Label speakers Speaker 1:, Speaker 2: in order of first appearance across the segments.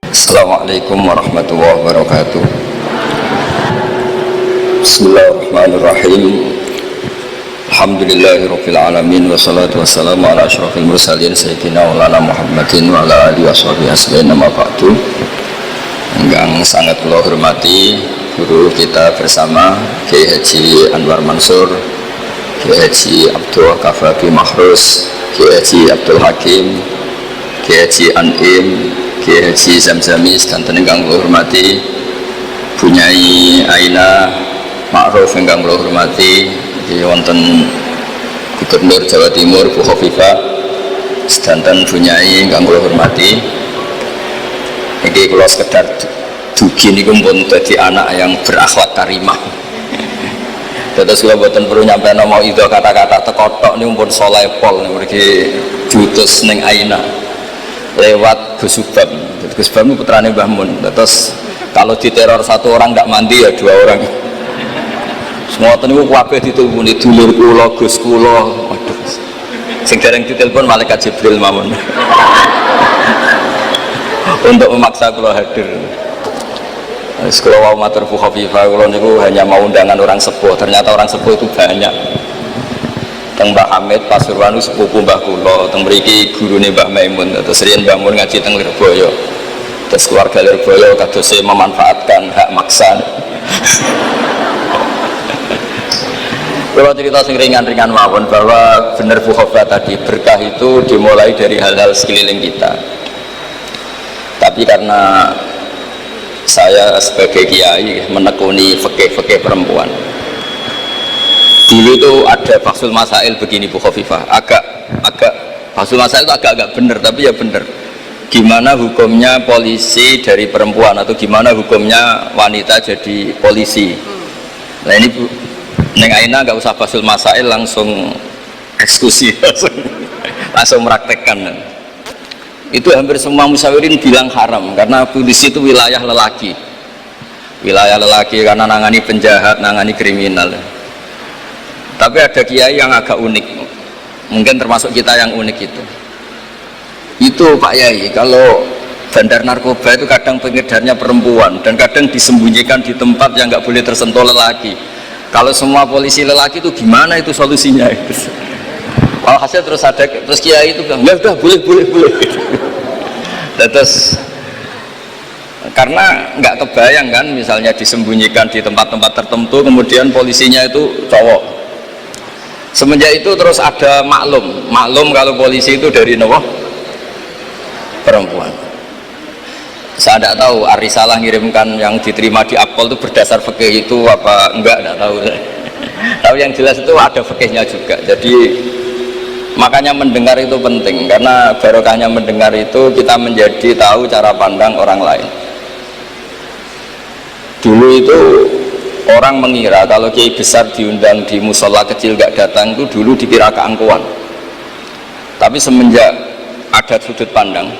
Speaker 1: Assalamualaikum warahmatullahi wabarakatuh. Bismillahirrahmanirrahim. Alhamdulillahirabbil alamin wassalatu wassalamu ala asyrofil mursalin sayyidina maulana Muhammadin wa ala alihi washabihi aslihin nama ba'du. Yang sangat kula hormati guru kita bersama Kiai Haji Anwar Mansur, Kiai Haji Abdul Kafabi Mahrus, Kiai Haji Abdul Hakim, Kiai Haji Anim, Kiai Haji Zamzamis, dan ingkang kula hormati Bunyai Aina Ma'ruf ingkang kula hormati wonten Gubernur Jawa Timur Bu Khofifah, sedanten Bunyai ingkang kula hormati. Iki kula sekedar dugi niku pun dadi anak yang berakhlak karimah. Terus kula boten perlu nyampe nama itu kata-kata tekotok niku pun saleh pol mriki diutus ning Aina lewat Gus Subam. Gus Subam itu putrane Mbah Mun. Terus kalau diteror satu orang tidak mandi ya dua orang. Semua niku kabeh ditulungi dulur kula, Gus kula. Waduh. Sing dereng ditelepon malaikat Jibril mawon. Untuk memaksa kula hadir. Sekolah wau matur Bu Khofifah kula niku hanya mau undangan orang sepuh. Ternyata orang sepuh itu banyak. Teng Mbah Hamid Pasuruan sepupu Mbah kula, teng mriki gurune Mbah Maimun. Terus riyen Mbah Mun ngaji teng Lirboyo. Terus keluarga Lirboyo kadose memanfaatkan hak maksa. Kalau cerita sing ringan-ringan mawon bahwa benar Bu Khofifah tadi, berkah itu dimulai dari hal-hal sekeliling kita. Tapi karena saya sebagai kiai menekuni fikih-fikih perempuan, dulu itu ada Fathul Masail begini Bu Khofifah, agak Fathul Masail itu agak benar, tapi ya benar. Gimana hukumnya polisi dari perempuan, atau gimana hukumnya wanita jadi polisi. Nah ini Bu, Neng Aina nggak usah Fathul Masail, langsung eksekusi, langsung meraktekkan. Itu hampir semua musyawirin bilang haram karena polisi itu wilayah lelaki, karena nangani penjahat, nangani kriminal. Tapi ada kiai yang agak unik, mungkin termasuk kita yang unik itu Pak Yai, kalau bandar narkoba itu kadang pengedarnya perempuan dan kadang disembunyikan di tempat yang nggak boleh tersentuh lelaki. Kalau semua polisi lelaki itu gimana itu solusinya itu? Hasil terus kiai itu bilang ya udah boleh. Terus karena nggak kebayang kan, misalnya disembunyikan di tempat-tempat tertentu, kemudian polisinya itu cowok. Semenjak itu terus ada maklum kalau polisi itu dari perempuan. Saya tidak tahu Arisalah ngirimkan yang diterima di Akpol itu berdasar fikih itu apa enggak, tidak tahu. Tapi yang jelas itu ada fikihnya juga. Jadi makanya mendengar itu penting, karena barokahnya mendengar itu kita menjadi tahu cara pandang orang lain. Dulu itu orang mengira kalau kiai besar diundang di musola kecil gak datang itu dulu dikira keangkuhan. Tapi semenjak ada sudut pandang,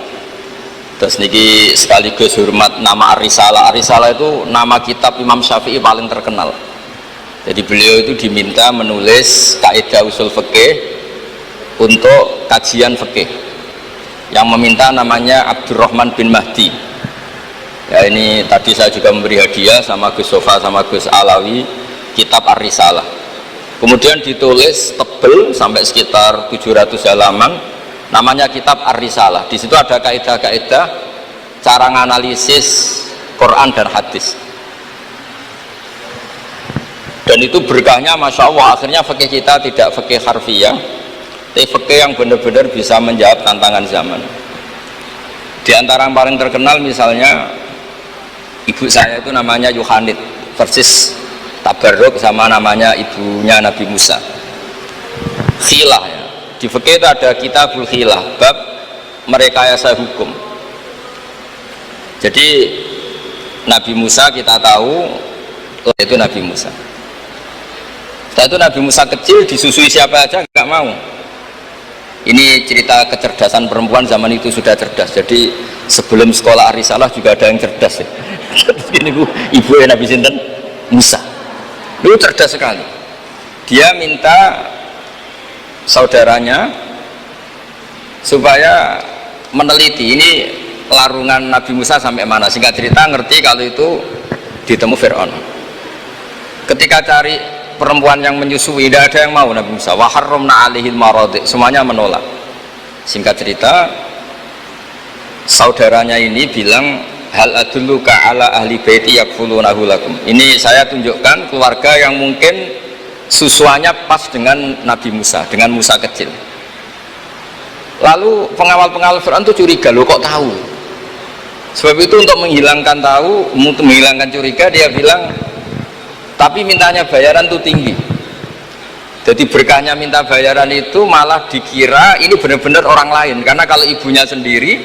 Speaker 1: terus niki sekaligus hormat nama Arisalah. Arisalah itu nama kitab Imam Syafi'i paling terkenal. Jadi beliau itu diminta menulis kaidah usul fikih untuk kajian fikih. Yang meminta namanya Abdurrahman bin Mahdi. Ya, ini tadi saya juga memberi hadiah sama Gus Sofa sama Gus Alawi kitab Ar-Risalah. Kemudian ditulis tebel sampai sekitar 700 halaman, namanya kitab Ar-Risalah. Di situ ada kaidah-kaidah cara menganalisis Quran dan hadis. Dan itu berkahnya Masya Allah, akhirnya fikih kita tidak fikih harfiah, tapi fikih yang benar-benar bisa menjawab tantangan zaman. Di antara yang paling terkenal misalnya ibu saya itu namanya Yohanit, persis tabarruk sama namanya ibunya Nabi Musa. Khilah ya. Di fikih itu ada kitabul khilah, bab merekayasa hukum. Jadi Nabi Musa kita tahu itu Nabi Musa. Setelah itu Nabi Musa kecil disusui siapa aja nggak mau. Ini cerita kecerdasan perempuan zaman itu sudah cerdas. Jadi sebelum sekolah Arisalah juga ada yang cerdas ya. Ini ibu Nabi Sinten Musa. Itu cerdas sekali. Dia minta saudaranya supaya meneliti ini larungan Nabi Musa sampai mana. Singkat cerita ngerti kalau itu ditemu Fir'aun. Ketika cari perempuan yang menyusui, tidak ada yang mau Nabi Musa. Wa harramna alaihil maradi, semuanya menolak. Singkat cerita, saudaranya ini bilang, hal adulluka ala ahli baiti yakfulunahu lakum. Ini saya tunjukkan keluarga yang mungkin susuannya pas dengan Nabi Musa, dengan Musa kecil. Lalu pengawal-pengawal Fir'aun itu curiga, loh kok tahu? Sebab itu untuk menghilangkan curiga, dia bilang, tapi mintanya bayaran itu tinggi. Jadi berkahnya minta bayaran itu malah dikira ini benar-benar orang lain, karena kalau ibunya sendiri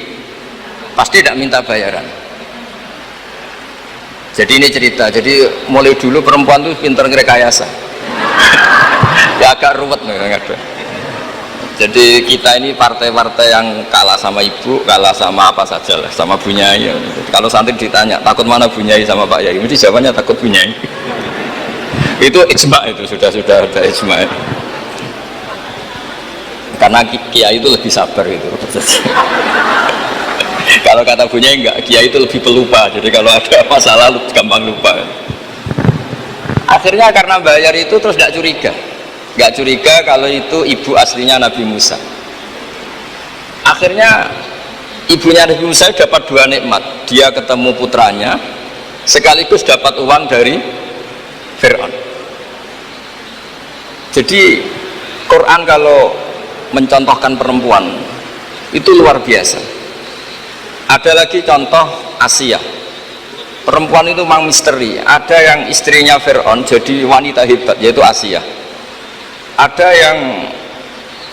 Speaker 1: pasti tidak minta bayaran. Jadi ini cerita, jadi mulai dulu perempuan itu pintar ngerekayasa. Ya agak ruwet nih. Jadi kita ini partai-partai yang kalah sama ibu, kalah sama apa saja lah, sama Bu Nyai. Kalau santri ditanya, takut mana Bu Nyai sama Pak Yai? Mesti jawabannya takut Bu Nyai. Itu ijma, itu sudah ada ijma. Karena kiai itu lebih sabar itu. Kalau kata Bu Nyai enggak, kiai itu lebih pelupa. Jadi kalau ada masalah gampang lupa. Akhirnya karena bayar itu terus nggak curiga kalau itu ibu aslinya Nabi Musa. Akhirnya ibunya Nabi Musa dapat dua nikmat, dia ketemu putranya sekaligus dapat uang dari Fir'aun. Jadi Quran kalau mencontohkan perempuan itu luar biasa. Ada lagi contoh Asia, perempuan itu memang misteri. Ada yang istrinya Fir'aun jadi wanita hebat, yaitu Asia. Ada yang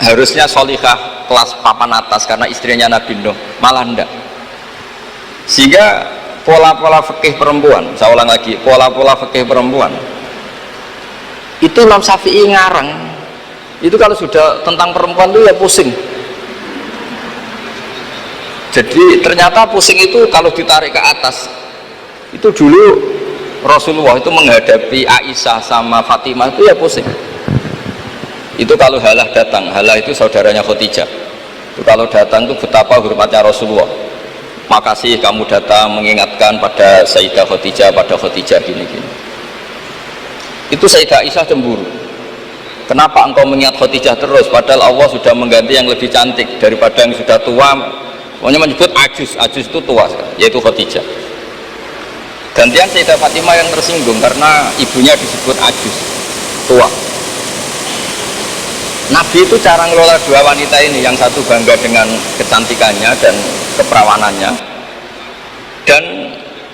Speaker 1: harusnya solihah kelas papan atas karena istrinya Nabi Nuh, malah enggak. Sehingga pola-pola fikih perempuan, saya ulang lagi, pola-pola fikih perempuan itu Imam Syafi'i ngarang itu kalau sudah tentang perempuan itu ya pusing. Jadi ternyata pusing itu kalau ditarik ke atas. Itu dulu Rasulullah itu menghadapi Aisyah sama Fatimah itu ya pusing. Itu kalau Halah datang, Halah itu saudaranya Khadijah. Itu kalau datang itu betapa hormatnya Rasulullah. Makasih kamu datang mengingatkan pada Sayyidah Khadijah, pada Khadijah gini-gini. Itu Sayyidah Aisyah cemburu. Kenapa engkau mengingat Khadijah terus? Padahal Allah sudah mengganti yang lebih cantik daripada yang sudah tua. Pokoknya menyebut ajus itu tua, yaitu Khadijah. Gantian Sayyidah Fatimah yang tersinggung karena ibunya disebut ajus, tua. Nabi itu cara ngelola dua wanita ini, yang satu bangga dengan kecantikannya dan keperawanannya, dan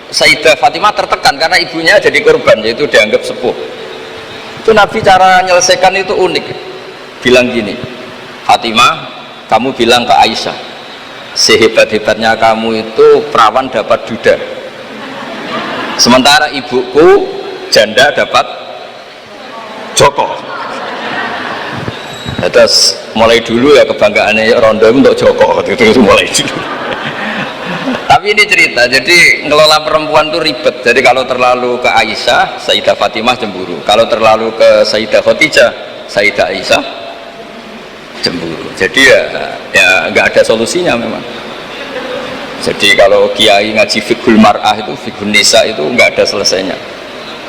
Speaker 1: Sayyidah Fatimah tertekan karena ibunya jadi korban, yaitu dianggap sepuh. Itu Nabi cara menyelesaikan itu unik, bilang gini, Fatimah, kamu bilang ke Aisyah, sehebat-hebatnya kamu itu perawan dapat duda, sementara ibuku janda dapat Joko. Terus mulai dulu ya kebanggaannya Rondo untuk Joko, itu mulai dulu. Tapi ini cerita, jadi ngelola perempuan itu ribet. Jadi kalau terlalu ke Aisyah, Sayyidah Fatimah cemburu. Kalau terlalu ke Sayyidah Khadijah, Sayyidah Aisyah cemburu. Jadi ya nggak ada solusinya memang. Jadi kalau kiai ngaji fiqhul mar'ah itu, fiqhul nisa itu nggak ada selesainya.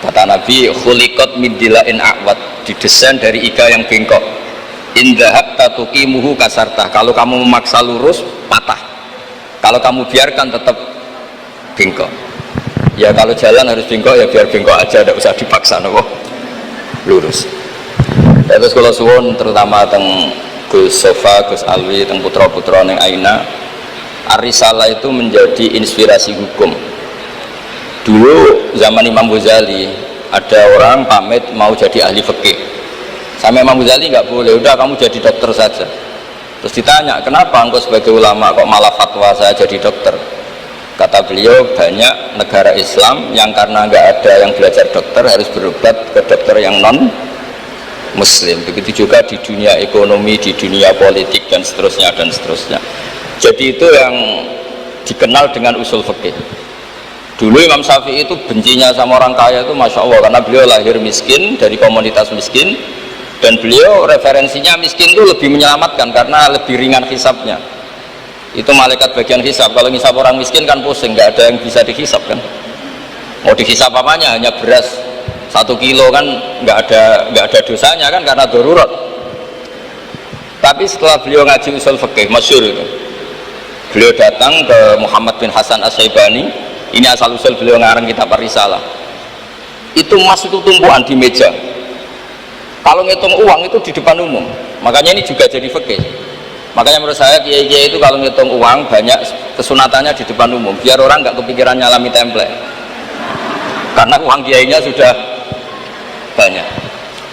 Speaker 1: Kata Nabi, khuliqat min dila'in a'wad, didesain dari iga yang bengkok. Indahab tatukimuhu kasartah, kalau kamu memaksa lurus patah, kalau kamu biarkan tetap bengkok. Ya kalau jalan harus bengkok, ya biar bengkok aja, tidak usah dipaksa nopo lurus. Terus kalau suwon terutama teng Gus Sofa, Gus Alwi, teng putra-putra neng Aina, Ar-Risalah itu menjadi inspirasi hukum. Dulu zaman Imam Ghazali ada orang pamit mau jadi ahli fikih. Sama Imam Ghazali nggak boleh, udah kamu jadi dokter saja. Terus ditanya, kenapa engkau sebagai ulama kok malah fatwa saya jadi dokter? Kata beliau, banyak negara Islam yang karena nggak ada yang belajar dokter harus berobat ke dokter yang non Muslim. Begitu juga di dunia ekonomi, di dunia politik dan seterusnya dan seterusnya. Jadi itu yang dikenal dengan usul fikih. Dulu Imam Syafi'i itu bencinya sama orang kaya itu masya Allah, karena beliau lahir miskin dari komunitas miskin. Dan beliau referensinya miskin itu lebih menyelamatkan karena lebih ringan hisabnya. Itu malaikat bagian hisab. Kalau hisab orang miskin kan pusing, nggak ada yang bisa dihisab kan. Mau dihisab apanya? Hanya beras 1 kilo kan nggak ada dosanya kan karena darurat. Tapi setelah beliau ngaji usul fikih masyhur itu, beliau datang ke Muhammad bin Hasan As-Syaibani. Ini asal usul beliau ngarang kitab Ar-Risalah. Itu emas itu tumpuan di meja. Kalau ngitung uang itu di depan umum. Makanya ini juga jadi fikih. Makanya menurut saya kiai-kiai itu kalau ngitung uang banyak kesunatannya di depan umum biar orang nggak kepikiran nyalami template karena uang kiainya sudah banyak.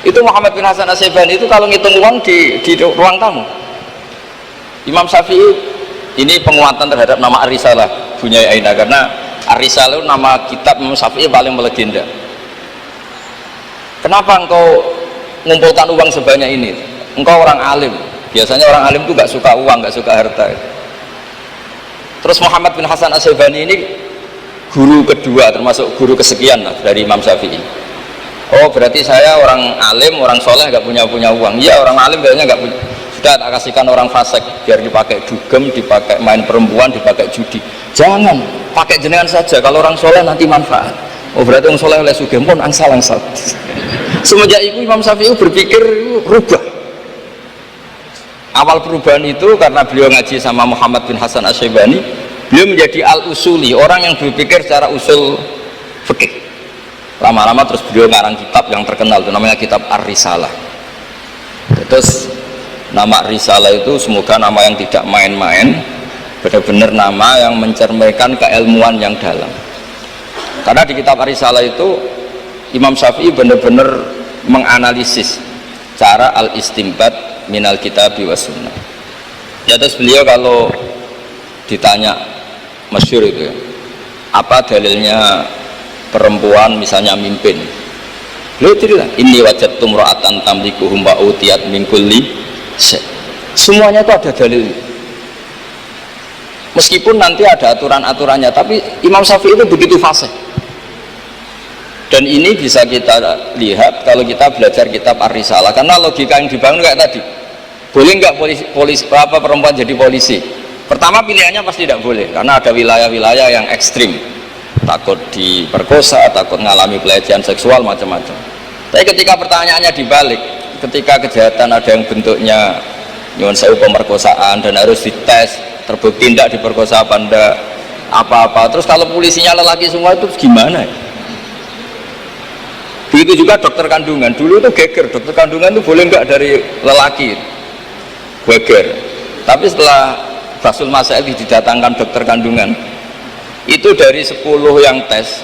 Speaker 1: Itu Muhammad bin Hasan As-Syaibani itu kalau ngitung uang di ruang tamu. Imam Syafi'i ini penguatan terhadap nama Ar-Risalah punya Aina, karena Ar-Risalah itu nama kitab Imam Syafi'i paling melegenda. Kenapa engkau mengumpulkan uang sebanyak ini? Engkau orang alim. Biasanya orang alim itu gak suka uang, gak suka harta. Terus Muhammad bin Hasan As-Syaibani ini guru kedua, termasuk guru kesekian lah dari Imam Syafi'i. Oh berarti saya orang alim, orang soleh gak punya uang. Iya, orang alim biasanya gak punya. Sudah tak kasihkan orang fasik biar dipakai dugem, dipakai main perempuan, dipakai judi. Jangan, pakai jenengan saja. Kalau orang soleh nanti manfaat. Oh berarti orang soleh oleh sugih pun angsal. Semenjak itu Imam Syafi'i berpikir rubah. Awal perubahan itu karena beliau ngaji sama Muhammad bin Hasan As-Syaibani, beliau menjadi al-usuli, orang yang berpikir secara usul fikih. Lama-lama terus beliau ngarang kitab yang terkenal itu namanya kitab Ar-Risalah. Terus nama Ar-Risalah itu semoga nama yang tidak main-main, benar-benar nama yang mencerminkan keilmuan yang dalam. Karena di kitab Ar-Risalah itu Imam Syafi'i benar-benar menganalisis cara al-istimbat minal kitabi wa sunnah. Ya, terus beliau kalau ditanya masyhur itu ya, apa dalilnya perempuan misalnya mimpin, beliau cerita inni wajadtu imra'atan tamlikuhum wa utiyat min kulli syai'. Semuanya itu ada dalil. Meskipun nanti ada aturan-aturannya, tapi Imam Syafi'i itu begitu fasih. Dan ini bisa kita lihat kalau kita belajar kitab Ar-Risalah, karena logika yang dibangun kayak tadi. Boleh nggak polisi perempuan jadi polisi? Pertama pilihannya pasti tidak boleh, karena ada wilayah-wilayah yang ekstrim, takut diperkosa, takut mengalami pelecehan seksual macam-macam. Tapi ketika pertanyaannya dibalik, ketika kejahatan ada yang bentuknya nyuwun sewu pemerkosaan dan harus dites, terbukti tidak diperkosa apa enggak, apa-apa. Terus kalau polisinya lelaki semua itu gimana? Begitu juga dokter kandungan, dulu itu geger, dokter kandungan itu boleh nggak dari lelaki, geger. Tapi setelah Basul Masail didatangkan dokter kandungan, itu dari 10 yang tes,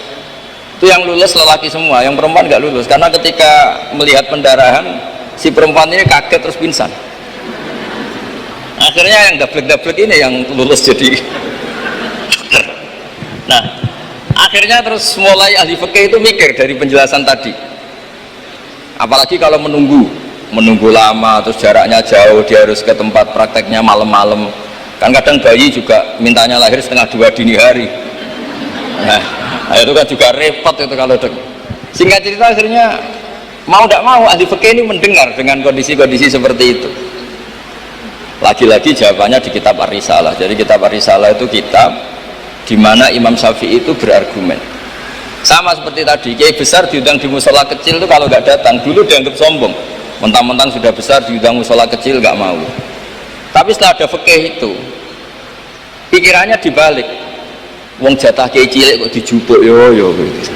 Speaker 1: itu yang lulus lelaki semua, yang perempuan nggak lulus. Karena ketika melihat pendarahan, si perempuan ini kaget terus pingsan. Akhirnya yang dablek-dablek ini yang lulus jadi dokter. Nah, akhirnya terus mulai ahli fikih itu mikir dari penjelasan tadi. Apalagi kalau menunggu lama, terus jaraknya jauh, dia harus ke tempat prakteknya malam-malam. Kan kadang bayi juga mintanya lahir setengah 2 dini hari. Nah, itu kan juga repot itu kalau singkat cerita akhirnya mau tidak mau ahli fikih ini mendengar dengan kondisi-kondisi seperti itu. Lagi-lagi jawabannya di kitab Ar-Risalah. Jadi kitab Ar-Risalah itu kitab di mana Imam Syafi'i itu berargumen. Sama seperti tadi, kiai besar diundang di musola kecil itu kalau nggak datang, dulu dianggap sombong. Mentang-mentang sudah besar diundang musola kecil nggak mau. Tapi setelah ada fikih itu, pikirannya dibalik. Wong jatah kiai cilik kok dijupuk yo gitu.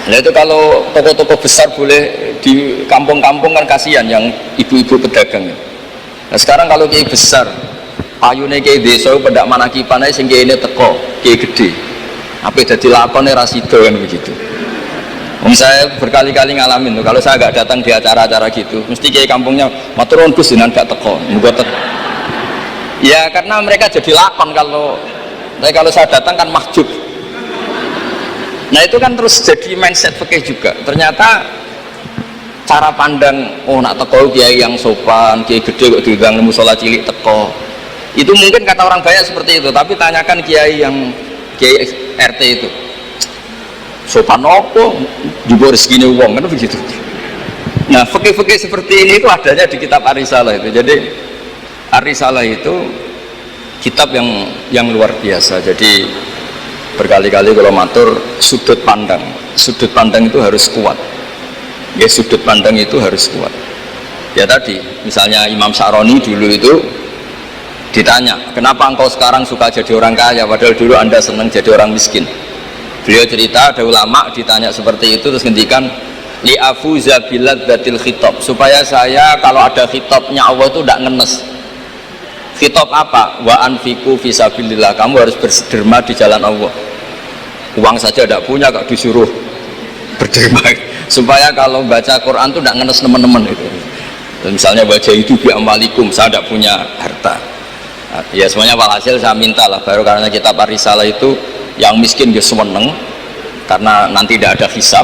Speaker 1: Nah itu kalau toko-toko besar boleh di kampung-kampung kan kasihan yang ibu-ibu pedagang. Nah sekarang kalau kiai besar, ayune kiai desa pendak manakipane sing kiai ini teko, kiai gede. Apa dadi lakone ra sida kan begitu. Saya berkali-kali ngalamin tuh, kalau saya nggak datang di acara-acara gitu, mesti kiai kampungnya matur nuwun Gus jenengan gak teko, muga teko. Ya karena mereka jadi lakon kalau saya datang kan mahjub. Nah itu kan terus jadi mindset fikih juga. Ternyata cara pandang, oh nak teko kiai yang sopan, kiai gede kok diundang musola cilik teko. Itu mungkin kata orang banyak seperti itu, tapi tanyakan kiai yang kiai RT itu. Sopan opo juga rezekine wong kan begitu. Nah, fikih-fikih seperti ini itu adanya di kitab Ar-Risalah itu. Jadi Ar-Risalah itu kitab yang luar biasa. Jadi berkali-kali kalau matur sudut pandang itu harus kuat. Ya, sudut pandang itu harus kuat. Ya tadi, misalnya Imam Sya'roni dulu itu ditanya, kenapa engkau sekarang suka jadi orang kaya padahal dulu anda senang jadi orang miskin? Beliau cerita ada ulama ditanya seperti itu terus ngendikan li'afuza biladzatil khitab, supaya saya kalau ada khitabnya Allah itu tidak ngenes. Khitab apa? Wa anfiku fisabilillah, kamu harus berderma di jalan Allah. Uang saja tidak punya kok disuruh berderma, supaya kalau baca Quran itu tidak ngenes teman-teman itu. Misalnya baca itu bi amalikum, saya tidak punya harta. Nah, ya semuanya walhasil saya minta lah baru karena kitab Ar-Risalah itu yang miskin dia seneng karena nanti tidak ada hisab,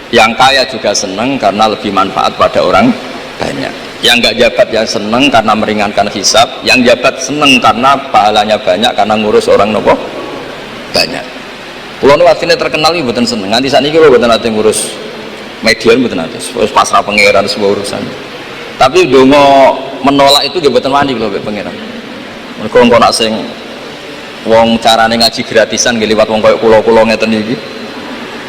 Speaker 1: yang kaya juga seneng karena lebih manfaat pada orang banyak, yang nggak jabat yang seneng karena meringankan hisab, yang jabat seneng karena pahalanya banyak karena ngurus orang nopo banyak. Pulau nu aslinya terkenal ini bukan seneng, nanti saat ini kalau bukan nanti ngurus median bukan nanti, pasrah pangeran sebuah urusan. Tapi dongo menolak itu dia bukan wani kalau pangeran. Mereka nggak nak sing wong carane ngaji gratisan giliwat wong koyo pulau-pulau ngeten iki.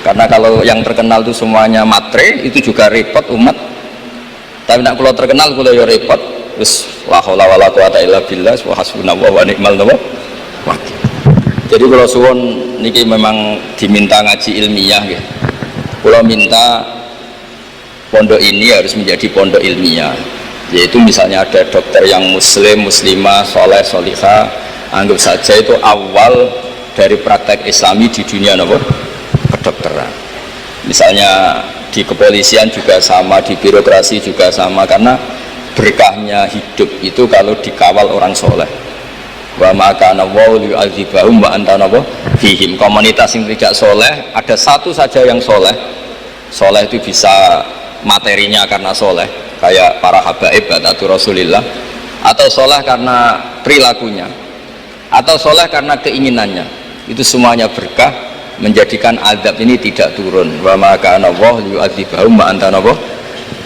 Speaker 1: Karena kalau yang terkenal itu semuanya matre, itu juga repot umat. Tapi nak pulau terkenal pulau ya repot. Terus la haula wala quwata illa billah wa hasbunallahu wa ni'mal wakil. Jadi kalau suwon niki memang diminta ngaji ilmiah ya. Pulau minta pondok ini harus menjadi pondok ilmiah, yaitu misalnya ada dokter yang muslim, muslimah, soleh, solihah, anggap saja itu awal dari praktek islami di dunia kedokteran. Misalnya di kepolisian juga sama, di birokrasi juga sama, karena berkahnya hidup itu kalau dikawal orang soleh. Wa maka nawau li'adzibahum wa anta fihim. Komunitas yang tidak soleh, ada satu saja yang soleh itu bisa materinya karena soleh kayak para habaib atau Rasulillah, atau soleh karena perilakunya, atau soleh karena keinginannya, itu semuanya berkah menjadikan azab ini tidak turun. Wa maka Allah yu'adzibahum wa anta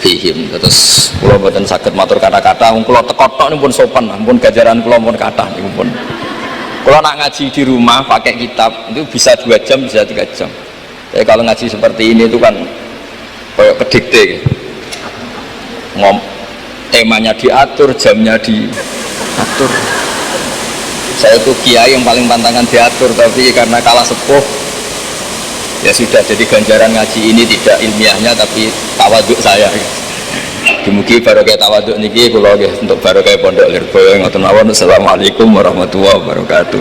Speaker 1: fihim. Terus kula mboten saged matur kata-kata, wong kula teko-tok pun sopan, pun gajaran kula pun kathah niku pun. Kula nak ngaji di rumah pakai kitab itu bisa 2 jam bisa 3 jam. Tapi kalau ngaji seperti ini itu kan kayak kedikte temanya diatur, jamnya diatur. Saya itu kiai yang paling pantangan diatur, tapi karena kalah sepuh ya sudah, jadi ganjaran ngaji ini tidak ilmiahnya tapi tawaduk saya. Dimugi barokah tawaduk niki kula nggih untuk barokah pondok Lirboyo ngoten mawon. Assalamualaikum warahmatullahi wabarakatuh.